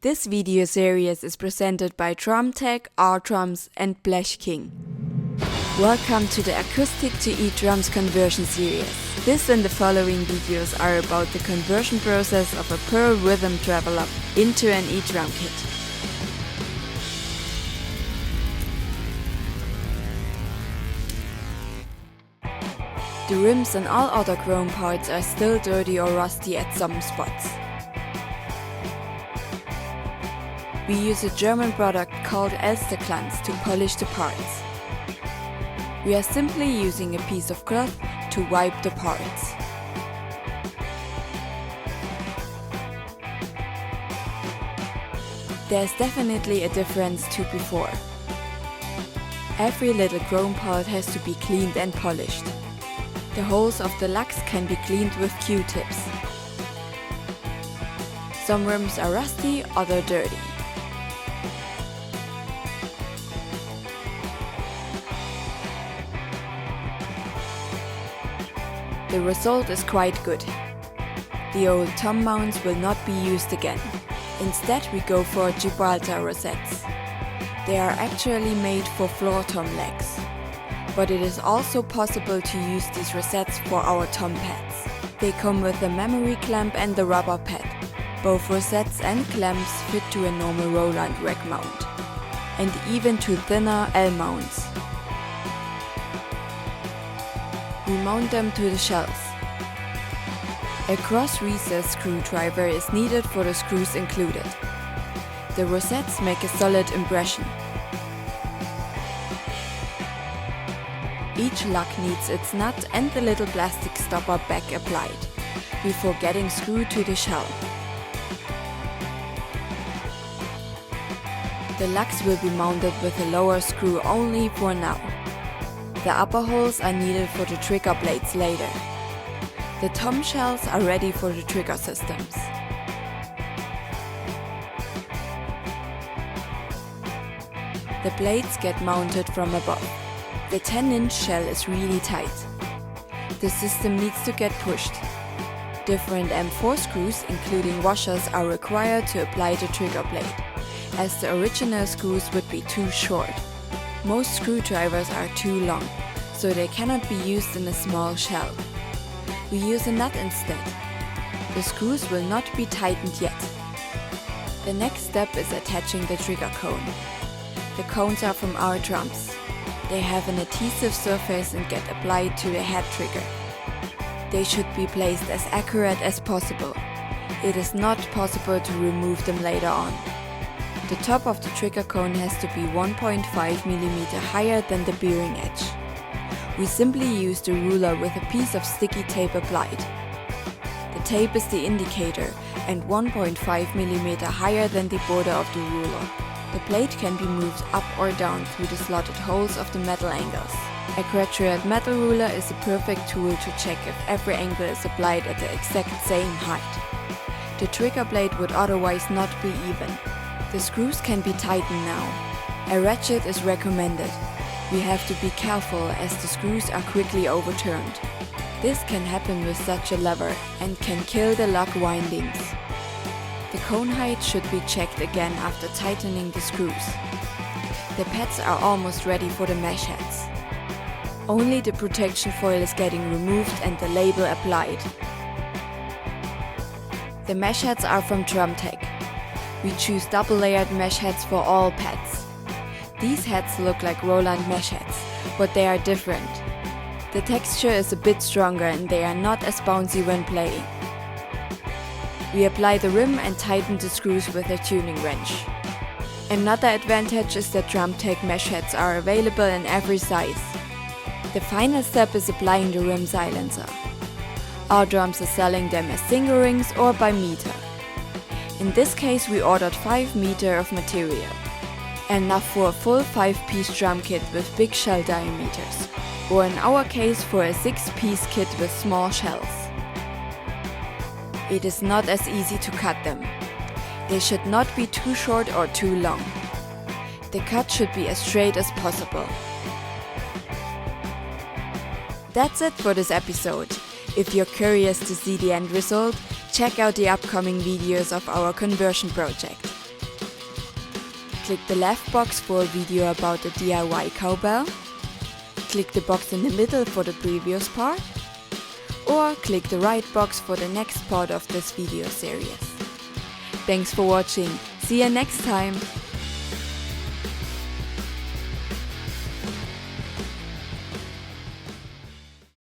This video series is presented by drum-tec, R-drums and Blech King. Welcome to the acoustic to E-drums conversion series. This and the following videos are about the conversion process of a Pearl rhythm traveler into an E-drum kit. The rims and all other chrome parts are still dirty or rusty at some spots. We use a German product called Elsterglanz to polish the parts. We are simply using a piece of cloth to wipe the parts. There's definitely a difference to before. Every little chrome part has to be cleaned and polished. The holes of the lugs can be cleaned with Q-tips. Some rims are rusty, other dirty. The result is quite good. The old tom mounts will not be used again. Instead we go for Gibraltar rosettes. They are actually made for floor tom legs. But it is also possible to use these rosettes for our tom pads. They come with the memory clamp and the rubber pad. Both rosettes and clamps fit to a normal Roland rack mount, and even to thinner L mounts. We mount them to the shelves. A cross-recess screwdriver is needed for the screws included. The rosettes make a solid impression. Each lug needs its nut and the little plastic stopper back applied, before getting screwed to the shell. The lugs will be mounted with a lower screw only for now. The upper holes are needed for the trigger blades later. The tom shells are ready for the trigger systems. The blades get mounted from above. The 10-inch shell is really tight. The system needs to get pushed. Different M4 screws, including washers, are required to apply the trigger blade, as the original screws would be too short. Most screwdrivers are too long, so they cannot be used in a small shell. We use a nut instead. The screws will not be tightened yet. The next step is attaching the trigger cone. The cones are from our drums. They have an adhesive surface and get applied to the head trigger. They should be placed as accurate as possible. It is not possible to remove them later on. The top of the trigger cone has to be 1.5 mm higher than the bearing edge. We simply use the ruler with a piece of sticky tape applied. The tape is the indicator and 1.5 mm higher than the border of the ruler. The blade can be moved up or down through the slotted holes of the metal angles. A graduate metal ruler is a perfect tool to check if every angle is applied at the exact same height. The trigger blade would otherwise not be even. The screws can be tightened now. A ratchet is recommended. We have to be careful as the screws are quickly overturned. This can happen with such a lever and can kill the lug windings. The cone height should be checked again after tightening the screws. The pads are almost ready for the mesh heads. Only the protection foil is getting removed and the label applied. The mesh heads are from drum-tec. We choose double-layered mesh heads for all pads. These heads look like Roland mesh heads, but they are different. The texture is a bit stronger and they are not as bouncy when playing. We apply the rim and tighten the screws with a tuning wrench. Another advantage is that drum-tec mesh heads are available in every size. The final step is applying the rim silencer. Our drums are selling them as single rings or by meter. In this case we ordered 5 meters of material, enough for a full 5-piece drum kit with big shell diameters, or in our case for a 6-piece kit with small shells. It is not as easy to cut them. They should not be too short or too long. The cut should be as straight as possible. That's it for this episode. If you're curious to see the end result, check out the upcoming videos of our conversion project. Click the left box for a video about the DIY cowbell. Click the box in the middle for the previous part. Or click the right box for the next part of this video series. Thanks for watching. See you next time!